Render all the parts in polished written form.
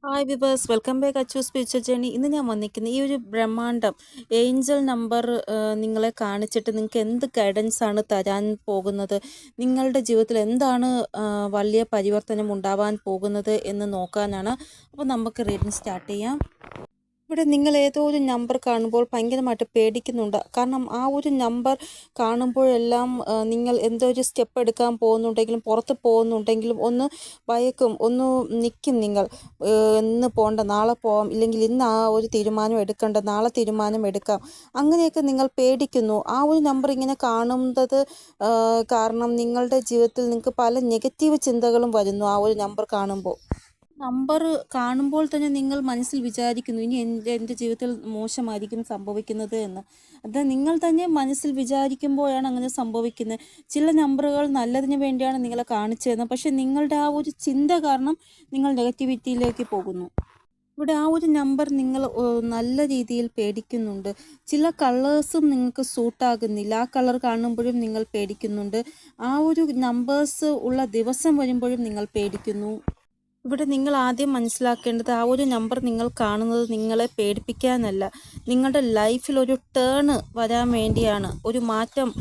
Hi viewers, welcome back Achu spiritual journey. ഇന്ന് ഞാൻ വന്നിരിക്കുന്നത് ഈ ഒരു ബ്രഹ്മാണ്ടം ഏഞ്ചൽ നമ്പർ നിങ്ങളെ കാണിച്ചിട്ട് നിങ്ങൾക്ക് എന്ത് ഗൈഡൻസ് ആണ് തരാൻ പോകുന്നത്, നിങ്ങളുടെ ജീവിതത്തിൽ എന്താണ് വലിയ പരിവർത്തനം ഉണ്ടാവാൻ പോകുന്നത് എന്ന് നോക്കാനാണ്. അപ്പോൾ നമുക്ക് റീഡിങ് സ്റ്റാർട്ട് ചെയ്യാം. ഇവിടെ നിങ്ങൾ ഏതോ ഒരു നമ്പർ കാണുമ്പോൾ ഭയങ്കരമായിട്ട് പേടിക്കുന്നുണ്ട്. കാരണം ആ ഒരു നമ്പർ കാണുമ്പോഴെല്ലാം നിങ്ങൾ എന്തോ ഒരു സ്റ്റെപ്പ് എടുക്കാൻ പോകുന്നുണ്ടെങ്കിലും പുറത്ത് പോകുന്നുണ്ടെങ്കിലും ഒന്ന് ഭയക്കും, ഒന്ന് നിൽക്കും നിങ്ങൾ. ഇന്ന് പോകണ്ട, നാളെ പോവാം, ഇല്ലെങ്കിൽ ഇന്ന് ആ ഒരു തീരുമാനം എടുക്കേണ്ട, നാളെ തീരുമാനം എടുക്കാം, അങ്ങനെയൊക്കെ നിങ്ങൾ പേടിക്കുന്നു. ആ ഒരു നമ്പർ ഇങ്ങനെ കാണുന്നത് കാരണം നിങ്ങളുടെ ജീവിതത്തിൽ നിങ്ങൾക്ക് പല നെഗറ്റീവ് ചിന്തകളും വരുന്നു. ആ ഒരു നമ്പർ കാണുമ്പോൾ കാണുമ്പോൾ തന്നെ നിങ്ങൾ മനസ്സിൽ വിചാരിക്കുന്നു, ഇനി എൻ്റെ ജീവിതത്തിൽ മോശമായിരിക്കും സംഭവിക്കുന്നത് എന്ന്. അത് നിങ്ങൾ തന്നെ മനസ്സിൽ വിചാരിക്കുമ്പോഴാണ് അങ്ങനെ സംഭവിക്കുന്നത്. ചില നമ്പറുകൾ നല്ലതിന് വേണ്ടിയാണ് നിങ്ങളെ കാണിച്ചു തരുന്നത്, പക്ഷെ നിങ്ങളുടെ ആ ഒരു ചിന്ത കാരണം നിങ്ങൾ നെഗറ്റിവിറ്റിയിലേക്ക് പോകുന്നു. ഇവിടെ ആ ഒരു നമ്പർ നിങ്ങൾ നല്ല രീതിയിൽ പേടിക്കുന്നുണ്ട്. ചില കളേഴ്സും നിങ്ങൾക്ക് സൂട്ടാകുന്നില്ല. ആ കളർ കാണുമ്പോഴും നിങ്ങൾ പേടിക്കുന്നുണ്ട്. ആ ഒരു നമ്പേഴ്സ് ഉള്ള ദിവസം വരുമ്പോഴും നിങ്ങൾ പേടിക്കുന്നു. ഇവിടെ നിങ്ങൾ ആദ്യം മനസ്സിലാക്കേണ്ടത്, ആ ഒരു നമ്പർ നിങ്ങൾ കാണുന്നത് നിങ്ങളെ പേടിപ്പിക്കാനല്ല, നിങ്ങളുടെ ലൈഫിൽ ഒരു ടേണ് വരാൻ വേണ്ടിയാണ്, ഒരു മാറ്റം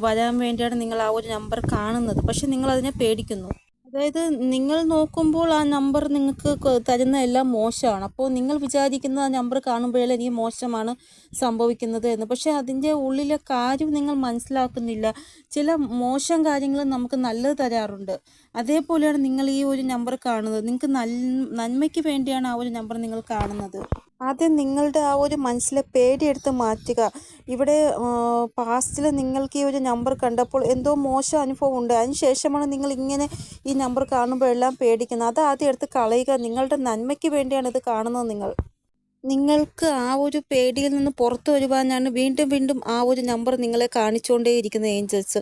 വരാൻ വേണ്ടിയാണ് നിങ്ങൾ ആ ഒരു നമ്പർ കാണുന്നത്. പക്ഷെ നിങ്ങൾ അതിനെ പേടിക്കുന്നു. അതായത് നിങ്ങൾ നോക്കുമ്പോൾ ആ നമ്പർ നിങ്ങൾക്ക് തരുന്ന എല്ലാം മോശമാണ്. അപ്പോൾ നിങ്ങൾ വിചാരിക്കുന്ന ആ നമ്പർ കാണുമ്പോഴല്ലേ എനിക്ക് മോശമാണ് സംഭവിക്കുന്നത് എന്ന്. പക്ഷേ അതിൻ്റെ ഉള്ളിലെ കാര്യം നിങ്ങൾ മനസ്സിലാക്കുന്നില്ല. ചില മോശം കാര്യങ്ങൾ നമുക്ക് നല്ലത് തരാറുണ്ട്. അതേപോലെയാണ് നിങ്ങൾ ഈ ഒരു നമ്പർ കാണുന്നത്. നിങ്ങൾക്ക് നന്മയ്ക്ക് വേണ്ടിയാണ് ആ ഒരു നമ്പർ നിങ്ങൾ കാണുന്നത്. ആദ്യം നിങ്ങളുടെ ആ ഒരു മനസ്സിലെ പേടിയെടുത്ത് മാറ്റുക. ഇവിടെ പാസ്റ്റിൽ നിങ്ങൾക്ക് ഈ ഒരു നമ്പർ കണ്ടപ്പോൾ എന്തോ മോശം അനുഭവം ഉണ്ട്. അതിന് ശേഷമാണ് നിങ്ങൾ ഇങ്ങനെ ഈ നമ്പർ കാണുമ്പോഴെല്ലാം പേടിക്കുന്നത്. അത് ആദ്യം എടുത്ത് കളയുക. നിങ്ങളുടെ നന്മയ്ക്ക് വേണ്ടിയാണ് ഇത് കാണുന്നത്. നിങ്ങൾക്ക് ആ ഒരു പേടിയിൽ നിന്ന് പുറത്തു വരുവാനാണ് വീണ്ടും വീണ്ടും ആ ഒരു നമ്പർ നിങ്ങളെ കാണിച്ചുകൊണ്ടേയിരിക്കുന്ന ഏഞ്ചൽസ്.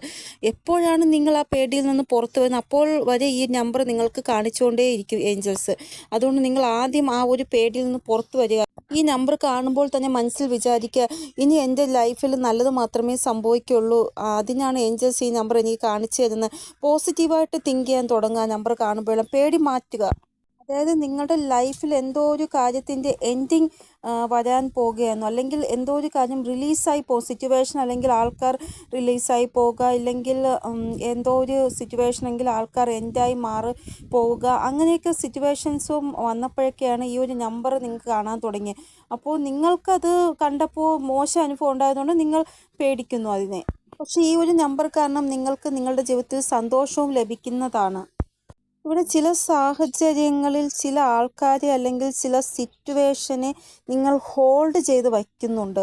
എപ്പോഴാണ് നിങ്ങൾ ആ പേടിയിൽ നിന്ന് പുറത്തു വരുന്നത്, അപ്പോൾ വരെ ഈ നമ്പർ നിങ്ങൾക്ക് കാണിച്ചുകൊണ്ടേയിരിക്കും ഏഞ്ചൽസ്. അതുകൊണ്ട് നിങ്ങൾ ആദ്യം ആ ഒരു പേടിയിൽ നിന്ന് പുറത്തു വരിക. ഈ നമ്പർ കാണുമ്പോൾ തന്നെ മനസ്സിൽ വിചാരിക്കുക, ഇനി എൻ്റെ ലൈഫിൽ നല്ലത് മാത്രമേ സംഭവിക്കുള്ളൂ. അതിനാണ് ഏഞ്ചൽസ് ഈ നമ്പർ എനിക്ക് കാണിച്ചു തരുന്നത്. പോസിറ്റീവായിട്ട് തിങ്ക് ചെയ്യാൻ തുടങ്ങുക. നമ്പർ കാണുമ്പോഴെല്ലാം പേടി മാറ്റുക. അതായത് നിങ്ങളുടെ ലൈഫിൽ എന്തോ ഒരു കാര്യത്തിൻ്റെ എൻഡിങ് വരാൻ പോകുകയായിരുന്നു, അല്ലെങ്കിൽ എന്തോ ഒരു കാര്യം റിലീസായി പോകും. സിറ്റുവേഷൻ അല്ലെങ്കിൽ ആൾക്കാർ റിലീസായി പോവുക, ഇല്ലെങ്കിൽ എന്തോ ഒരു സിറ്റുവേഷൻ എങ്കിൽ ആൾക്കാർ എൻഡായി മാറി പോവുക, അങ്ങനെയൊക്കെ സിറ്റുവേഷൻസും വന്നപ്പോഴൊക്കെയാണ് ഈ ഒരു നമ്പർ നിങ്ങൾക്ക് കാണാൻ തുടങ്ങിയത്. അപ്പോൾ നിങ്ങൾക്കത് കണ്ടപ്പോൾ മോശം അനുഭവം ഉണ്ടായതുകൊണ്ട് നിങ്ങൾ പേടിക്കുന്നു അതിനെ. പക്ഷേ ഈ ഒരു നമ്പർ കാരണം നിങ്ങൾക്ക് നിങ്ങളുടെ ജീവിതത്തിൽ സന്തോഷവും ലഭിക്കുന്നതാണ്. ഇവിടെ ചില സാഹചര്യങ്ങളിൽ ചില ആൾക്കാരെ അല്ലെങ്കിൽ ചില സിറ്റുവേഷനെ നിങ്ങൾ ഹോൾഡ് ചെയ്ത് വയ്ക്കുന്നുണ്ട്.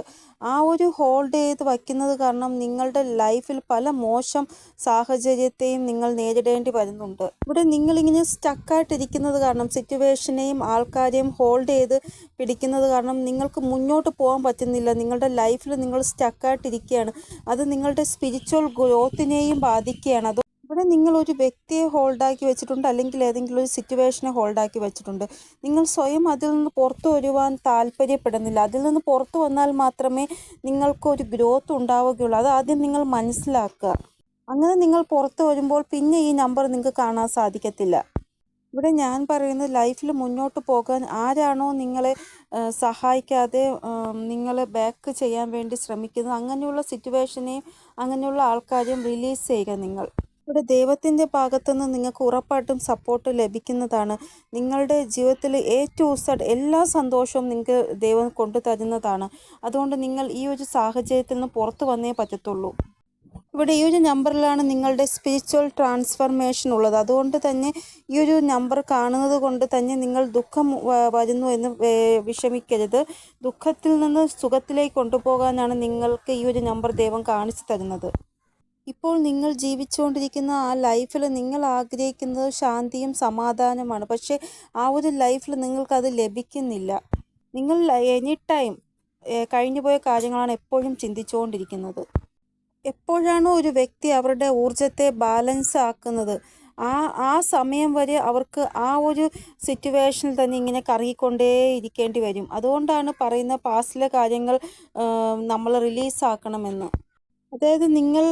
ആ ഒരു ഹോൾഡ് ചെയ്ത് വയ്ക്കുന്നത് കാരണം നിങ്ങളുടെ ലൈഫിൽ പല മോശം സാഹചര്യത്തെയും നിങ്ങൾ നേരിടേണ്ടി വരുന്നുണ്ട്. ഇവിടെ നിങ്ങളിങ്ങനെ സ്റ്റക്കായിട്ടിരിക്കുന്നത് കാരണം, സിറ്റുവേഷനെയും ആൾക്കാരെയും ഹോൾഡ് ചെയ്ത് പിടിക്കുന്നത് കാരണം നിങ്ങൾക്ക് മുന്നോട്ട് പോകാൻ പറ്റുന്നില്ല. നിങ്ങളുടെ ലൈഫിൽ നിങ്ങൾ സ്റ്റക്കായിട്ടിരിക്കുകയാണ്. അത് നിങ്ങളുടെ സ്പിരിച്വൽ ഗ്രോത്തിനെയും ബാധിക്കുകയാണ്. ഇവിടെ നിങ്ങൾ ഒരു വ്യക്തിയെ ഹോൾഡാക്കി വെച്ചിട്ടുണ്ട്, അല്ലെങ്കിൽ ഏതെങ്കിലും ഒരു സിറ്റുവേഷനെ ഹോൾഡാക്കി വെച്ചിട്ടുണ്ട്. നിങ്ങൾ സ്വയം അതിൽ നിന്ന് പുറത്തു വരുവാൻ താല്പര്യപ്പെടുന്നില്ല. അതിൽ നിന്ന് പുറത്തു വന്നാൽ മാത്രമേ നിങ്ങൾക്ക് ഒരു ഗ്രോത്ത് ഉണ്ടാവുകയുള്ളൂ. അത് ആദ്യം നിങ്ങൾ മനസ്സിലാക്കുക. അങ്ങനെ നിങ്ങൾ പുറത്തു വരുമ്പോൾ പിന്നെ ഈ നമ്പർ നിങ്ങൾക്ക് കാണാൻ സാധിക്കത്തില്ല. ഇവിടെ ഞാൻ പറയുന്നത്, ലൈഫിൽ മുന്നോട്ട് പോകാൻ ആരാണോ നിങ്ങളെ സഹായിക്കാതെ നിങ്ങളെ ബാക്ക് ചെയ്യാൻ വേണ്ടി ശ്രമിക്കുന്നത്, അങ്ങനെയുള്ള സിറ്റുവേഷനെയും അങ്ങനെയുള്ള ആൾക്കാരെയും റിലീസ് ചെയ്യുക നിങ്ങൾ. ഇവിടെ ദൈവത്തിൻ്റെ ഭാഗത്തുനിന്ന് നിങ്ങൾക്ക് ഉറപ്പായിട്ടും സപ്പോർട്ട് ലഭിക്കുന്നതാണ്. നിങ്ങളുടെ ജീവിതത്തിൽ ടു സെഡ് എല്ലാ സന്തോഷവും നിങ്ങൾക്ക് ദൈവം കൊണ്ടു തരുന്നതാണ്. അതുകൊണ്ട് നിങ്ങൾ ഈ ഒരു സാഹചര്യത്തിൽ നിന്ന് പുറത്തു വന്നേ പറ്റത്തുള്ളൂ. ഇവിടെ ഈ ഒരു നമ്പറിലാണ് നിങ്ങളുടെ സ്പിരിച്വൽ ട്രാൻസ്ഫർമേഷൻ ഉള്ളത്. അതുകൊണ്ട് തന്നെ ഈ ഒരു നമ്പർ കാണുന്നത് കൊണ്ട് തന്നെ നിങ്ങൾ ദുഃഖം വരുന്നു എന്ന് വിഷമിക്കരുത്. ദുഃഖത്തിൽ നിന്ന് സുഖത്തിലേക്ക് കൊണ്ടുപോകാനാണ് നിങ്ങൾക്ക് ഈ ഒരു നമ്പർ ദൈവം കാണിച്ചു തരുന്നത്. ഇപ്പോൾ നിങ്ങൾ ജീവിച്ചുകൊണ്ടിരിക്കുന്ന ആ ലൈഫിൽ നിങ്ങൾ ആഗ്രഹിക്കുന്നത് ശാന്തിയും സമാധാനമാണ്. പക്ഷേ ആ ഒരു ലൈഫിൽ നിങ്ങൾക്കത് ലഭിക്കുന്നില്ല. നിങ്ങൾ എനി ടൈം കഴിഞ്ഞുപോയ കാര്യങ്ങളാണ് എപ്പോഴും ചിന്തിച്ചുകൊണ്ടിരിക്കുന്നത്. എപ്പോഴാണോ ഒരു വ്യക്തി അവരുടെ ഊർജത്തെ ബാലൻസ് ആക്കുന്നത്, ആ സമയം വരെ അവർക്ക് ആ ഒരു സിറ്റുവേഷനിൽ തന്നെ ഇങ്ങനെ കറങ്ങിക്കൊണ്ടേ ഇരിക്കേണ്ടി വരും. അതുകൊണ്ടാണ് പറയുന്ന പാസ്റ്റിലെ കാര്യങ്ങൾ നമ്മൾ റിലീസാക്കണമെന്ന്. അതായത് നിങ്ങൾ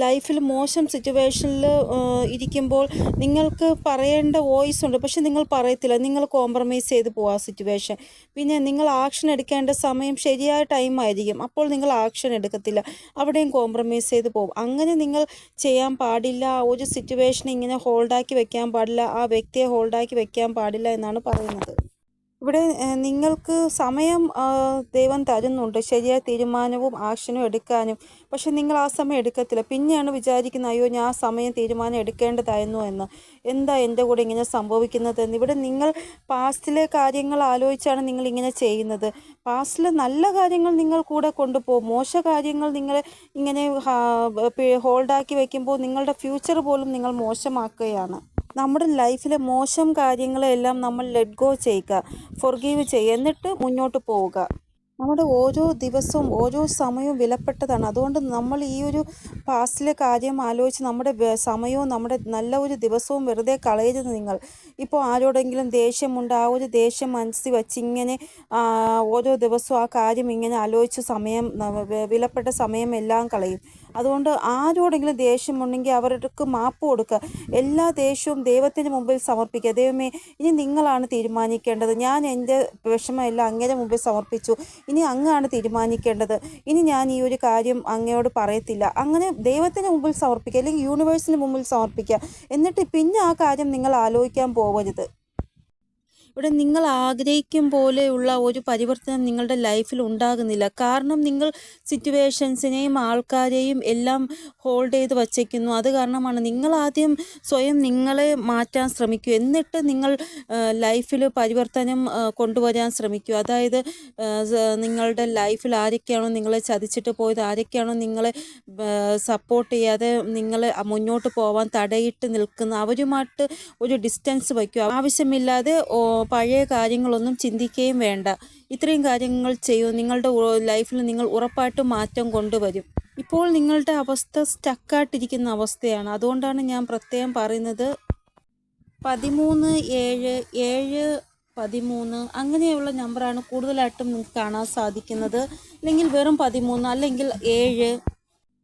ലൈഫിൽ മോശം സിറ്റുവേഷനിൽ ഇരിക്കുമ്പോൾ നിങ്ങൾക്ക് പറയേണ്ട വോയിസ് ഉണ്ട്, പക്ഷെ നിങ്ങൾ പറയത്തില്ല. നിങ്ങൾ കോംപ്രമൈസ് ചെയ്ത് പോകും ആ സിറ്റുവേഷൻ. പിന്നെ നിങ്ങൾ ആക്ഷൻ എടുക്കേണ്ട സമയം ശരിയായ ടൈം ആയിരിക്കും, അപ്പോൾ നിങ്ങൾ ആക്ഷൻ എടുക്കത്തില്ല. അവിടെയും കോംപ്രമൈസ് ചെയ്ത് പോകും. അങ്ങനെ നിങ്ങൾ ചെയ്യാൻ പാടില്ല. ഒരു സിറ്റുവേഷൻ ഇങ്ങനെ ഹോൾഡാക്കി വെക്കാൻ പാടില്ല, ആ വ്യക്തിയെ ഹോൾഡാക്കി വെക്കാൻ പാടില്ല എന്നാണ് പറയുന്നത്. ഇവിടെ നിങ്ങൾക്ക് സമയം ദൈവം തരുന്നുണ്ട് ശരിയായ തീരുമാനവും ആക്ഷനും എടുക്കാനും. പക്ഷെ നിങ്ങൾ ആ സമയം എടുക്കത്തില്ല. പിന്നെയാണ് വിചാരിക്കുന്നത്, അയ്യോ ഞാൻ ആ സമയം തീരുമാനം എടുക്കേണ്ടതായിരുന്നു എന്ന്. എന്താ എൻ്റെ കൂടെ ഇങ്ങനെ സംഭവിക്കുന്നതെന്ന്. ഇവിടെ നിങ്ങൾ പാസ്റ്റിലെ കാര്യങ്ങൾ ആലോചിച്ചാണ് നിങ്ങൾ ഇങ്ങനെ ചെയ്യുന്നത്. പാസ്റ്റിലെ നല്ല കാര്യങ്ങൾ നിങ്ങൾ കൂടെ കൊണ്ടുപോകും. മോശ കാര്യങ്ങൾ നിങ്ങൾ ഇങ്ങനെ ഹോൾഡാക്കി വെക്കുമ്പോൾ നിങ്ങളുടെ ഫ്യൂച്ചർ പോലും നിങ്ങൾ മോശമാക്കുകയാണ്. നമ്മുടെ ലൈഫിലെ മോശം കാര്യങ്ങളെല്ലാം നമ്മൾ ലെറ്റ് ഗോ ചെയ്യുക, ഫൊർഗീവ് ചെയ്യുക, എന്നിട്ട് മുന്നോട്ട് പോവുക. നമ്മുടെ ഓരോ ദിവസവും ഓരോ സമയവും വിലപ്പെട്ടതാണ്. അതുകൊണ്ട് നമ്മൾ ഈ ഒരു പാസ്റ്റിലെ കാര്യം ആലോചിച്ച് നമ്മുടെ സമയവും നമ്മുടെ നല്ല ഒരു ദിവസവും വെറുതെ കളയരുത് നിങ്ങൾ. ഇപ്പോൾ ആരോടെങ്കിലും ദേഷ്യമുണ്ട്, ആ ഒരു ദേഷ്യം മനസ്സിൽ വച്ച് ഇങ്ങനെ ഓരോ ദിവസവും ആ കാര്യം ഇങ്ങനെ ആലോചിച്ച് സമയം വിലപ്പെട്ട സമയം എല്ലാം കളയും. അതുകൊണ്ട് ആരോടെങ്കിലും ദേഷ്യമുണ്ടെങ്കിൽ അവർക്ക് മാപ്പ് കൊടുക്കുക. എല്ലാ ദേഷ്യവും ദൈവത്തിന് മുമ്പിൽ സമർപ്പിക്കുക. ദൈവമേ, ഇനി നിങ്ങളാണ് തീരുമാനിക്കേണ്ടത്. ഞാൻ എൻ്റെ വിഷമമെല്ലാം അങ്ങയുടെ മുമ്പിൽ സമർപ്പിച്ചു. ഇനി അങ്ങാണ് തീരുമാനിക്കേണ്ടത്. ഇനി ഞാൻ ഈ ഒരു കാര്യം അങ്ങയോട് പറയത്തില്ല. അങ്ങനെ ദൈവത്തിന് മുമ്പിൽ സമർപ്പിക്കുക, അല്ലെങ്കിൽ യൂണിവേഴ്സിന് മുമ്പിൽ സമർപ്പിക്കുക. എന്നിട്ട് പിന്നെ ആ കാര്യം നിങ്ങൾ ആലോചിക്കാൻ പോകരുത്. ഇവിടെ നിങ്ങൾ ആഗ്രഹിക്കും പോലെയുള്ള ഒരു പരിവർത്തനം നിങ്ങളുടെ ലൈഫിൽ ഉണ്ടാകുന്നില്ല. കാരണം നിങ്ങൾ സിറ്റുവേഷൻസിനെയും ആൾക്കാരെയും എല്ലാം ഹോൾഡ് ചെയ്ത് വച്ചേക്കുന്നു. അത് കാരണമാണ് നിങ്ങൾ ആദ്യം സ്വയം നിങ്ങളെ മാറ്റാൻ ശ്രമിക്കൂ. എന്നിട്ട് നിങ്ങൾ ലൈഫിൽ പരിവർത്തനം കൊണ്ടുവരാൻ ശ്രമിക്കൂ. അതായത് നിങ്ങളുടെ ലൈഫിൽ ആരൊക്കെയാണോ നിങ്ങളെ ചതിച്ചിട്ട് പോയത്, ആരൊക്കെയാണോ നിങ്ങളെ സപ്പോർട്ട് ചെയ്യാതെ നിങ്ങളെ മുന്നോട്ട് പോവാൻ തടയിട്ട് നിൽക്കുന്ന അവരുമായിട്ട് ഒരു ഡിസ്റ്റൻസ് വയ്ക്കുക. ആവശ്യമില്ലാതെ പഴയ കാര്യങ്ങളൊന്നും ചിന്തിക്കുകയും വേണ്ട. ഇത്രയും കാര്യങ്ങൾ ചെയ്യൂ. നിങ്ങളുടെ ലൈഫിൽ നിങ്ങൾ ഉറപ്പായിട്ടും മാറ്റം കൊണ്ടുവരും. ഇപ്പോൾ നിങ്ങളുടെ അവസ്ഥ സ്റ്റക്കായിട്ടിരിക്കുന്ന അവസ്ഥയാണ്. അതുകൊണ്ടാണ് ഞാൻ പ്രത്യേകം പറയുന്നത് 13, 7, 7, 13 അങ്ങനെയുള്ള നമ്പറാണ് കൂടുതലായിട്ടും നിങ്ങൾക്ക് കാണാൻ സാധിക്കുന്നത്. അല്ലെങ്കിൽ വെറും 13 അല്ലെങ്കിൽ 7.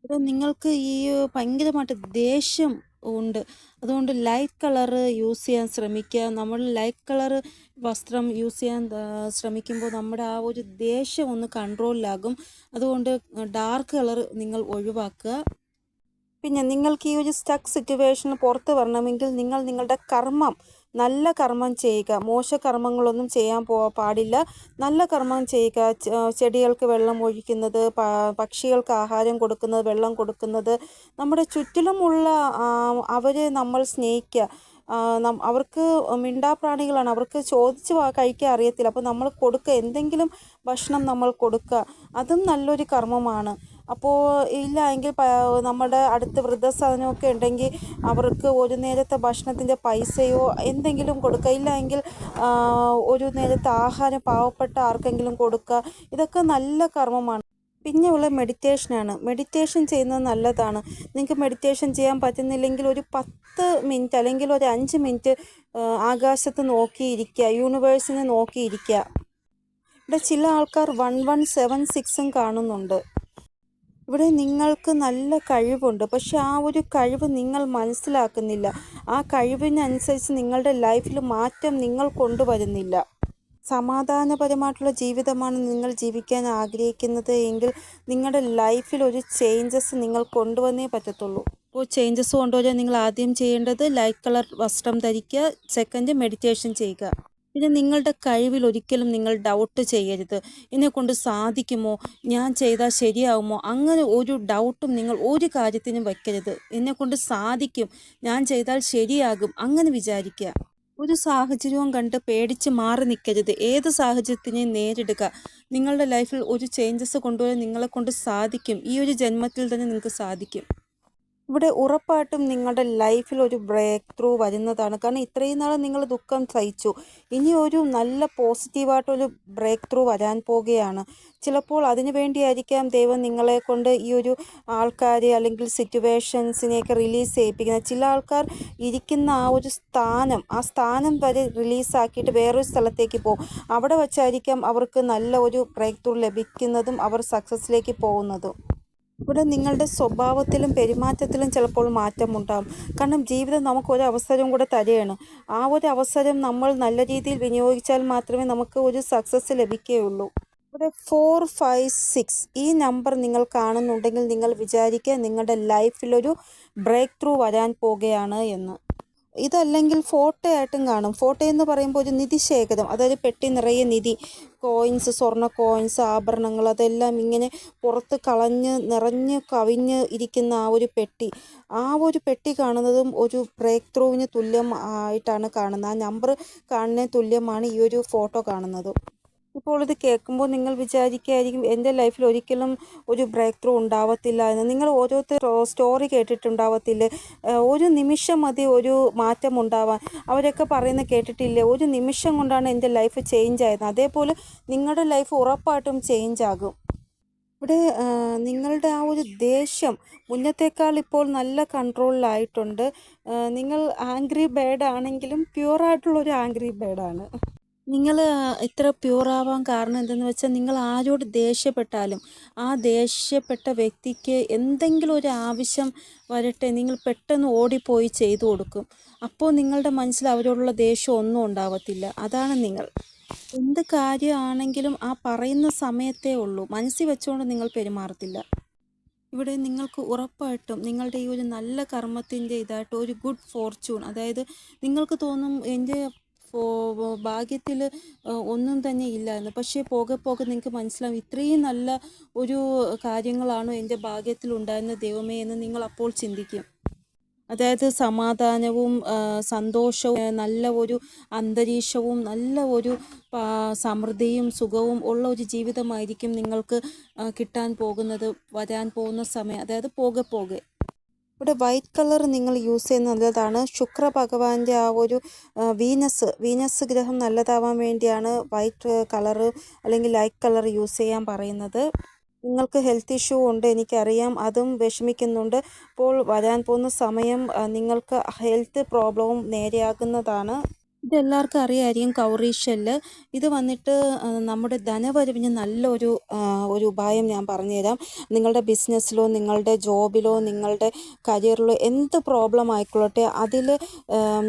ഇവിടെ നിങ്ങൾക്ക് ഈ ഭയങ്കരമായിട്ട് ദേഷ്യം ഉണ്ട്. അതുകൊണ്ട് ലൈറ്റ് കളറ് യൂസ് ചെയ്യാൻ ശ്രമിക്കുക. നമ്മൾ ലൈറ്റ് കളറ് വസ്ത്രം യൂസ് ചെയ്യാൻ ശ്രമിക്കുമ്പോൾ നമ്മുടെ ആ ഒരു ദേഷ്യം ഒന്ന് കൺട്രോളിലാകും. അതുകൊണ്ട് ഡാർക്ക് കളർ നിങ്ങൾ ഒഴിവാക്കുക. പിന്നെ നിങ്ങൾക്ക് ഈ ഒരു സ്റ്റക്ക് സിറ്റുവേഷന് പുറത്ത് വരണമെങ്കിൽ നിങ്ങൾ നിങ്ങളുടെ കർമ്മം, നല്ല കർമ്മം ചെയ്യുക. മോശ കർമ്മങ്ങളൊന്നും ചെയ്യാൻ പാടില്ല. നല്ല കർമ്മം ചെയ്യുക. ചെടികൾക്ക് വെള്ളം ഒഴിക്കുന്നത്, പക്ഷികൾക്ക് ആഹാരം കൊടുക്കുന്നത്, വെള്ളം കൊടുക്കുന്നത്, നമ്മുടെ ചുറ്റിലുമുള്ള അവരെ നമ്മൾ സ്നേഹിക്കുക. അവർക്ക് മിണ്ടാപ്രാണികളാണ്, അവർക്ക് ചോദിച്ച് കഴിക്കാൻ അറിയത്തില്ല. അപ്പോൾ നമ്മൾ കൊടുക്കുക, എന്തെങ്കിലും ഭക്ഷണം നമ്മൾ കൊടുക്കുക. അതും നല്ലൊരു കർമ്മമാണ്. അപ്പോൾ ഇല്ല എങ്കിൽ നമ്മുടെ അടുത്ത് വൃദ്ധസദനമൊക്കെ ഉണ്ടെങ്കിൽ അവർക്ക് ഒരു നേരത്തെ ഭക്ഷണത്തിൻ്റെ പൈസയോ എന്തെങ്കിലും കൊടുക്കുക. ഇല്ല എങ്കിൽ ഒരു നേരത്തെ ആഹാരം പാവപ്പെട്ട ആർക്കെങ്കിലും കൊടുക്കുക. ഇതൊക്കെ നല്ല കർമ്മമാണ്. പിന്നെ ഉള്ള മെഡിറ്റേഷനാണ്. മെഡിറ്റേഷൻ ചെയ്യുന്നത് നല്ലതാണ്. നിങ്ങൾക്ക് മെഡിറ്റേഷൻ ചെയ്യാൻ പറ്റുന്നില്ലെങ്കിൽ ഒരു 10 മിനിറ്റ് അല്ലെങ്കിൽ ഒരു 5 മിനിറ്റ് ആകാശത്ത് നോക്കിയിരിക്കുക, യൂണിവേഴ്സിനെ നോക്കിയിരിക്കുക. ഇവിടെ ചില ആൾക്കാർ 1176 കാണുന്നുണ്ട്. ഇവിടെ നിങ്ങൾക്ക് നല്ല കഴിവുണ്ട്, പക്ഷെ ആ ഒരു കഴിവ് നിങ്ങൾ മനസ്സിലാക്കുന്നില്ല. ആ കഴിവിനനുസരിച്ച് നിങ്ങളുടെ ലൈഫിൽ മാറ്റം നിങ്ങൾ കൊണ്ടുവരുന്നില്ല. സമാധാനപരമായിട്ടുള്ള ജീവിതമാണ് നിങ്ങൾ ജീവിക്കാൻ ആഗ്രഹിക്കുന്നത് എങ്കിൽ നിങ്ങളുടെ ലൈഫിൽ ഒരു ചേഞ്ചസ് നിങ്ങൾ കൊണ്ടുവന്നേ പറ്റത്തുള്ളൂ. അപ്പോൾ ചേഞ്ചസ് കൊണ്ടുവരാൻ നിങ്ങൾ ആദ്യം ചെയ്യേണ്ടത് ലൈറ്റ് കളർ വസ്ത്രം ധരിക്കുക, സെക്കൻഡ് മെഡിറ്റേഷൻ ചെയ്യുക. പിന്നെ നിങ്ങളുടെ കഴിവിൽ ഒരിക്കലും നിങ്ങൾ ഡൗട്ട് ചെയ്യരുത്. എന്നെക്കൊണ്ട് സാധിക്കുമോ, ഞാൻ ചെയ്താൽ ശരിയാവുമോ, അങ്ങനെ ഒരു ഡൗട്ടും നിങ്ങൾ ഒരു കാര്യത്തിനും വയ്ക്കരുത്. എന്നെക്കൊണ്ട് സാധിക്കും, ഞാൻ ചെയ്താൽ ശരിയാകും, അങ്ങനെ വിചാരിക്കുക. ഒരു സാഹചര്യവും കണ്ട് പേടിച്ച് മാറി നിൽക്കരുത്. ഏത് സാഹചര്യത്തിനെയും നേരിടുക. നിങ്ങളുടെ ലൈഫിൽ ഒരു ചേഞ്ചസ് കൊണ്ടുവരാൻ നിങ്ങളെക്കൊണ്ട് സാധിക്കും. ഈ ഒരു ജന്മത്തിൽ തന്നെ നിങ്ങൾക്ക് സാധിക്കും. ഇവിടെ ഉറപ്പായിട്ടും നിങ്ങളുടെ ലൈഫിൽ ഒരു ബ്രേക്ക് ത്രൂ വരുന്നതാണ്. കാരണം ഇത്രയും നാൾ നിങ്ങൾ ദുഃഖം സഹിച്ചു. ഇനി ഒരു നല്ല പോസിറ്റീവായിട്ടൊരു ബ്രേക്ക് ത്രൂ വരാൻ പോവുകയാണ്. ചിലപ്പോൾ അതിനു വേണ്ടിയായിരിക്കാം ദൈവം നിങ്ങളെ കൊണ്ട് ഈ ഒരു ആൾക്കാരെ അല്ലെങ്കിൽ സിറ്റുവേഷൻസിനെയൊക്കെ റിലീസ് ചെയ്യിപ്പിക്കുന്നത്. ചില ആൾക്കാർ ഇരിക്കുന്ന ആ ഒരു സ്ഥാനം, ആ സ്ഥാനം വരെ റിലീസാക്കിയിട്ട് വേറൊരു സ്ഥലത്തേക്ക് പോകും. അവിടെ വച്ചായിരിക്കാം അവർക്ക് നല്ല ഒരു ബ്രേക്ക് ത്രൂ ലഭിക്കുന്നതും അവർ സക്സസ്സിലേക്ക് പോകുന്നതും. ഇവിടെ നിങ്ങളുടെ സ്വഭാവത്തിലും പെരുമാറ്റത്തിലും ചിലപ്പോൾ മാറ്റമുണ്ടാകും. കാരണം ജീവിതം നമുക്ക് ഒരു അവസരം കൂടെ തരികയാണ്. ആ ഒരു അവസരം നമ്മൾ നല്ല രീതിയിൽ വിനിയോഗിച്ചാൽ മാത്രമേ നമുക്ക് ഒരു സക്സസ് ലഭിക്കുകയുള്ളൂ. ഇവിടെ 4, 5, 6 ഈ നമ്പർ നിങ്ങൾ കാണുന്നുണ്ടെങ്കിൽ നിങ്ങൾ വിചാരിക്കുക നിങ്ങളുടെ ലൈഫിലൊരു ബ്രേക്ക് ത്രൂ വരാൻ പോകുകയാണ് എന്ന്. ഇതല്ലെങ്കിൽ ഫോട്ടോ ആയിട്ടും കാണും. ഫോട്ടോ എന്ന് പറയുമ്പോൾ ഒരു നിധി ശേഖരം, അതായത് പെട്ടി നിറയെ നിധി, കോയിൻസ്, സ്വർണ്ണ കോയിൻസ്, ആഭരണങ്ങൾ, അതെല്ലാം ഇങ്ങനെ പുറത്ത് കളഞ്ഞ് നിറഞ്ഞ് കവിഞ്ഞ് ഇരിക്കുന്ന ആ ഒരു പെട്ടി, ആ ഒരു പെട്ടി കാണുന്നതും ഒരു ബ്രേക്ക് ത്രൂവിന് തുല്യം ആയിട്ടാണ് കാണുന്നത്. ആ നമ്പർ കാണുന്നതിന് തുല്യമാണ് ഈ ഒരു ഫോട്ടോ കാണുന്നത്. ഇപ്പോൾ ഇത് കേൾക്കുമ്പോൾ നിങ്ങൾ വിചാരിക്കുകയായിരിക്കും എൻ്റെ ലൈഫിൽ ഒരിക്കലും ഒരു ബ്രേക്ക് ത്രൂ ഉണ്ടാവത്തില്ല എന്ന്. നിങ്ങൾ ഓരോരുത്തർ സ്റ്റോറി കേട്ടിട്ടുണ്ടാവത്തില്ലേ, ഒരു നിമിഷം മതി ഒരു മാറ്റം ഉണ്ടാവാൻ. അവരൊക്കെ പറയുന്നത് കേട്ടിട്ടില്ലേ, ഒരു നിമിഷം കൊണ്ടാണ് എൻ്റെ ലൈഫ് ചേഞ്ച് ആയത്. അതേപോലെ നിങ്ങളുടെ ലൈഫ് ഉറപ്പായിട്ടും ചേഞ്ച് ആകും. ഇവിടെ നിങ്ങളുടെ ആ ഒരു ദേഷ്യം മുന്നത്തേക്കാൾ ഇപ്പോൾ നല്ല കൺട്രോളിലായിട്ടുണ്ട്. നിങ്ങൾ ആംഗ്രി ബേർഡ് ആണെങ്കിലും പ്യുവറായിട്ടുള്ളൊരു ആംഗ്രി ബേർഡാണ്. നിങ്ങൾ ഇത്ര പ്യുവറാവാൻ കാരണം എന്തെന്ന് വെച്ചാൽ, നിങ്ങൾ ആരോട് ദേഷ്യപ്പെട്ടാലും ആ ദേഷ്യപ്പെട്ട വ്യക്തിക്ക് എന്തെങ്കിലും ഒരു ആവശ്യം വരട്ടെ, നിങ്ങൾ പെട്ടെന്ന് ഓടിപ്പോയി ചെയ്തു കൊടുക്കും. അപ്പോൾ നിങ്ങളുടെ മനസ്സിൽ അവരോടുള്ള ദേഷ്യം ഒന്നും ഉണ്ടാവത്തില്ല. അതാണ് നിങ്ങൾ. എന്ത് കാര്യമാണെങ്കിലും ആ പറയുന്ന സമയത്തേ ഉള്ളൂ, മനസ്സിൽ വെച്ചുകൊണ്ട് നിങ്ങൾ പെരുമാറത്തില്ല. ഇവിടെ നിങ്ങൾക്ക് ഉറപ്പായിട്ടും നിങ്ങളുടെ ഈ ഒരു നല്ല കർമ്മത്തിൻ്റെ ഇതായിട്ട് ഒരു ഗുഡ് ഫോർച്യൂൺ, അതായത് നിങ്ങൾക്ക് തോന്നും എൻ്റെ ഭാഗ്യത്തിൽ ഒന്നും തന്നെ ഇല്ല എന്ന്. പക്ഷേ പോകെ പോകെ നിങ്ങൾക്ക് മനസ്സിലാവും ഇത്രയും നല്ല ഒരു കാര്യങ്ങളാണോ എൻ്റെ ഭാഗ്യത്തിൽ ഉണ്ടായിരുന്ന ദൈവമേ എന്ന് നിങ്ങൾ അപ്പോൾ ചിന്തിക്കും. അതായത് സമാധാനവും സന്തോഷവും നല്ല ഒരു അന്തരീക്ഷവും നല്ല ഒരു സമൃദ്ധിയും സുഖവും ഉള്ള ഒരു ജീവിതമായിരിക്കും നിങ്ങൾക്ക് കിട്ടാൻ പോകുന്നത് വരാൻ പോകുന്ന സമയം, അതായത് പോകെ പോകെ. ഇവിടെ വൈറ്റ് കളർ നിങ്ങൾ യൂസ് ചെയ്യുന്നത് നല്ലതാണ്. ശുക്ര ഭഗവാന്റെ ആ ഒരു വീനസ് ഗ്രഹം നല്ലതാവാൻ വേണ്ടിയാണ് വൈറ്റ് കളറ് അല്ലെങ്കിൽ ലൈറ്റ് കളർ യൂസ് ചെയ്യാൻ പറയുന്നത്. നിങ്ങൾക്ക് ഹെൽത്ത് ഇഷ്യൂ ഉണ്ട്, എനിക്കറിയാം, അതും വിഷമിക്കുന്നുണ്ട്. അപ്പോൾ വരാൻ പോകുന്ന സമയം നിങ്ങൾക്ക് ഹെൽത്ത് പ്രോബ്ലവും നേരെയാകുന്നതാണ്. ഇതെല്ലാവർക്കും അറിയാമായിരിക്കും കൗറീഷെല്ല്. ഇത് വന്നിട്ട് നമ്മുടെ ധനവരവിന് നല്ലൊരു ഒരു ഉപായം ഞാൻ പറഞ്ഞുതരാം. നിങ്ങളുടെ ബിസിനസ്സിലോ നിങ്ങളുടെ ജോബിലോ നിങ്ങളുടെ കരിയറിലോ എന്ത് പ്രോബ്ലം ആയിക്കൊള്ളട്ടെ, അതിൽ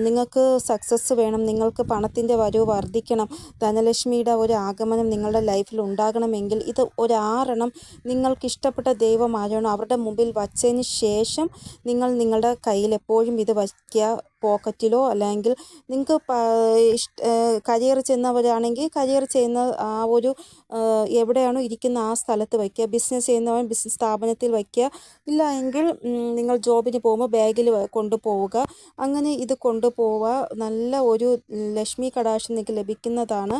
നിങ്ങൾക്ക് സക്സസ് വേണം, നിങ്ങൾക്ക് പണത്തിൻ്റെ വരവ് വർദ്ധിക്കണം, ധനലക്ഷ്മിയുടെ ഒരു ആഗമനം നിങ്ങളുടെ ലൈഫിൽ ഉണ്ടാകണമെങ്കിൽ ഇത് ഒരു 6 നിങ്ങൾക്ക് ഇഷ്ടപ്പെട്ട ദൈവം ആരാണോ അവരുടെ മുമ്പിൽ വച്ചതിന് ശേഷം നിങ്ങൾ നിങ്ങളുടെ കയ്യിൽ എപ്പോഴും ഇത് വയ്ക്കുക. പോക്കറ്റിലോ, അല്ലെങ്കിൽ നിങ്ങൾക്ക് കരിയർ ചെയ്യുന്നവരാണെങ്കിൽ കരിയർ ചെയ്യുന്ന ആ ഒരു എവിടെയാണോ ഇരിക്കുന്ന ആ സ്ഥലത്ത് വയ്ക്കുക. ബിസിനസ് ചെയ്യുന്നവൻ ബിസിനസ് സ്ഥാപനത്തിൽ വയ്ക്കുക. ഇല്ല എങ്കിൽ നിങ്ങൾ ജോബിന് പോകുമ്പോൾ ബാഗിൽ കൊണ്ടുപോവുക. അങ്ങനെ ഇത് കൊണ്ടുപോവുക. നല്ല ഒരു ലക്ഷ്മി കടാക്ഷം നിങ്ങൾക്ക് ലഭിക്കുന്നതാണ്.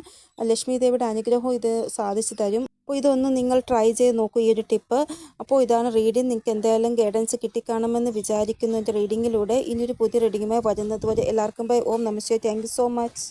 ലക്ഷ്മി ദേവിയുടെ അനുഗ്രഹം ഇത് സാധിച്ചു തരും. അപ്പോൾ ഇതൊന്ന് നിങ്ങൾ ട്രൈ ചെയ്ത് നോക്കൂ, ഈ ഒരു ടിപ്പ്. അപ്പോൾ ഇതാണ് റീഡിങ്. നിങ്ങൾക്ക് എന്തായാലും ഗൈഡൻസ് കിട്ടിക്കാണുമെന്ന് വിചാരിക്കുന്നു എൻ്റെ റീഡിങ്ങിലൂടെ. ഇനിയൊരു പുതിയ റീഡിങ്ങുമായി വരുന്നത് വരെ എല്ലാവർക്കും bye. Om namaste. Thank you so much.